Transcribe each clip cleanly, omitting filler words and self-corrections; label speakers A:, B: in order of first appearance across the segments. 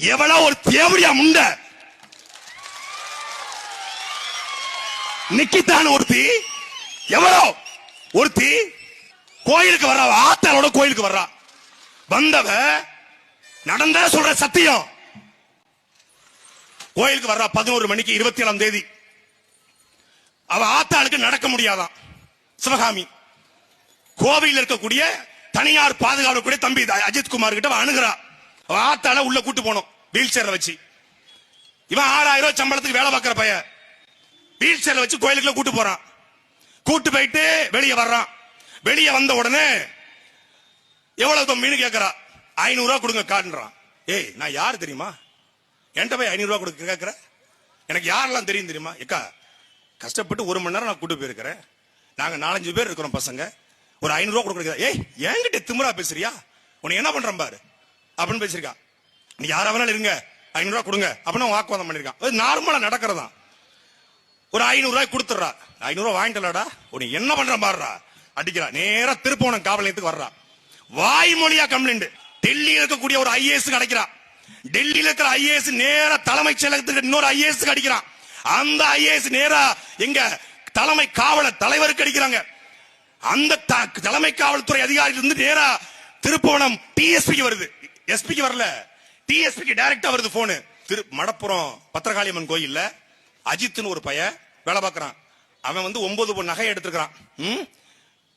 A: எவ்வளவு ஒரு தேவடியா முண்ட நிக்கித்தான் ஒருத்தி, எவ்வளோ ஒருத்தி கோயிலுக்கு வர்றா, ஆத்தாளோட கோயிலுக்கு வர்றா. வந்தவ நடந்த சொல்ற சத்தியம். கோயிலுக்கு வர்றா 11 மணிக்கு 27ஆம் தேதி. அவ ஆத்தாளுக்கு நடக்க முடியாதான். சிவகாமி கோவையில் இருக்கக்கூடிய தனியார் பாதுகாவலக்கூடிய தம்பி அஜித் குமார் கிட்ட அணுகிறா. அவ ஆத்தால உள்ள கூட்டு போனோம் வீல் சேர்ல வச்சு. இவன் 6000 ரூபாய் சம்பளத்துக்கு வேலை பார்க்கிற பையன் வீல் சேர்ல வச்சு கோயிலுக்குள்ள கூட்டு போறான். கூட்டு போயிட்டு வெளியே வர்றான். வெளியே வந்த உடனே எவ்வளவு தம்பின்னு கேட்கறா. 500 ரூபாய் கொடுங்க காட்டுறான். ஏய் நான் யாரு தெரியுமா? என்கிட்ட போய் 500 ரூபாய் கொடுக்க கேட்கிற? எனக்கு யாரெல்லாம் தெரியும் தெரியுமா? ஏக்கா கஷ்டப்பட்டு 1 மணி நேரம் நான் கூட்டு போயிருக்கிறேன். நாங்க 4-5 பேர் இருக்கிறோம் பசங்க. ஒரு 500 ரூபாய் கொடுக்க. ஏய் என்கிட்ட திமிரா பேசுறியா? உன்னை என்ன பண்றேன் பாரு அப்படின்னு பேசிருக்கா. நீ யாரா வேணாலும் இருங்க 500 ரூபாய் கொடுங்க அப்படின்னு வாக்குவாதம் பண்ணிருக்கான். நார்மலா நடக்கிறதான். ஒரு 500 ரூபாய் கொடுத்துறா. 500 ரூபாய் வாங்கிட்டலடா, உன்னை என்ன பண்ற பாருடா அடிக்கிறா. நேரா திருப்போணம் காவல் நிலையத்துக்கு வர்றா. வாய்மொழியா கம்ப்ளைண்ட். டெல்லியில் இருக்கக்கூடிய ஒரு ஐஏஎஸ் அடைக்கிறா. டெல்லியில் இருக்கிற ஐஏஎஸ் நேரா தலைமைச் செயலகத்துக்கு இன்னொரு ஐஏஎஸ் அடிக்கிறான். அந்த ஐஏஎஸ் நேரா எங்க தலைமை காவலர் தலைவருக்கு அடிக்கிறாங்க. அந்த தலைமை காவல்துறை அதிகாரிகள் இருந்து நேரா திருப்போணம் டிஎஸ்பிக்கு வருது. எஸ்பிக்கு வரல, டிஎஸ்பிக்கு டைரக்டா வருது போனு. மடப்புறம் பத்திரகாளியம்மன் கோயில்ல அஜித்னு ஒரு பையன் வேலை பார்க்கறான். அவன் வந்து 9 பொன் நகை எடுத்துக்கிறான்.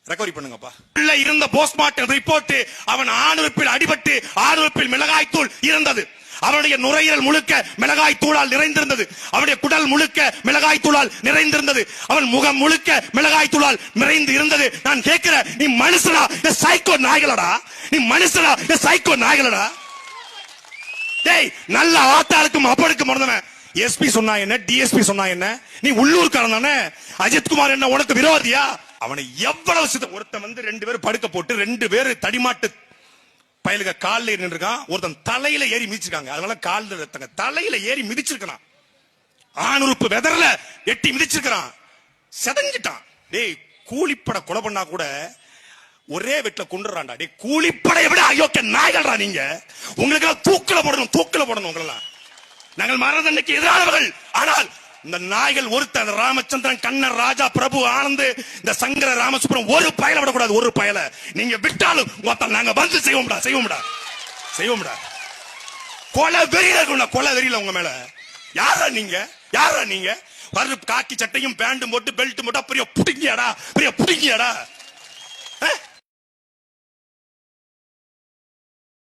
A: ரெக்கவரி பண்ணுங்கப்பா. உள்ள இருந்த போஸ்ட்மார்ட்டம் ரிப்போர்ட் அவன் ஆணுறுப்பில் அடிபட்டு ஆணுறுப்பில் மிளகாய் தூள் இருந்தது. அவனுடைய நுரையீரல் முழுக்க மிளகாய் தூளால் நிறைந்திருந்தது. அவனுடைய குடல் முழுக்க மிளகாய் தூளால் நிறைந்திருந்தது. அவன் முகம் முழுக்க மிளகாய் தூளால் நிறைந்து இருந்தது. நான் கேட்கிறேன், நீ மனுஷனா சைக்கோ நாய்களடா? நீ மனுஷனா சைக்கோ நாய்களடா? டேய் நல்ல ஆத்தாளுக்கும் அப்பனுக்கும் மறந்தவன் எஸ்பி சொன்னா என்ன, டிஎஸ்பி சொன்னா என்ன? நீ உள்ளூர்காரன் தானே? அஜித் குமார் என்ன உனக்கு விரோதியா? அவனை எவ்வளவு ஒருத்தன் வந்து 2 பேர் படுக்க போட்டு 2 பேர் தடிமாட்டு பயலுக காலில் ஏறி நின்றுருக்கான். ஒருத்தன் தலையில ஏறி மிதிச்சிருக்காங்க. அதனால காலில் தலையில ஏறி மிதிச்சிருக்கான். ஆணுறுப்பு வெதர்ல எட்டி மிதிச்சிருக்கான். செதஞ்சிட்டான். டேய் கூலிப்பட கொலை பண்ணா கூட ஒரே வீட்டுல கொண்டுறான்டா. டேய் கூலிப்படையை விட அயோக்கிய நாய்கள்டா நீங்க. உங்களுக்கு எல்லாம் தூக்கில போடணும். உங்களெல்லாம் நாங்கள் மரண தண்டனைக்கு எதிரானவர்கள். ஆனால் இந்த நாய்கள் ஒருத்தன் ராமச்சந்திரன், கண்ணன், ராஜா, பிரபு, ஆனந்த், இந்த சங்கர, ராமசுப்ரம் ஒரு பயல விடக்கூடாது. ஒரு பயல நீங்க விட்டாலும் நாங்க வந்து செய்வோம்டா. கொலை வெறியில இருக்கும்டா. கொலை வெறியில உங்க மேல. யாரா நீங்க? காக்கி சட்டையும் பேண்டும் போட்டு பெல்ட் போட்டா பெரிய புடிங்கியாடா?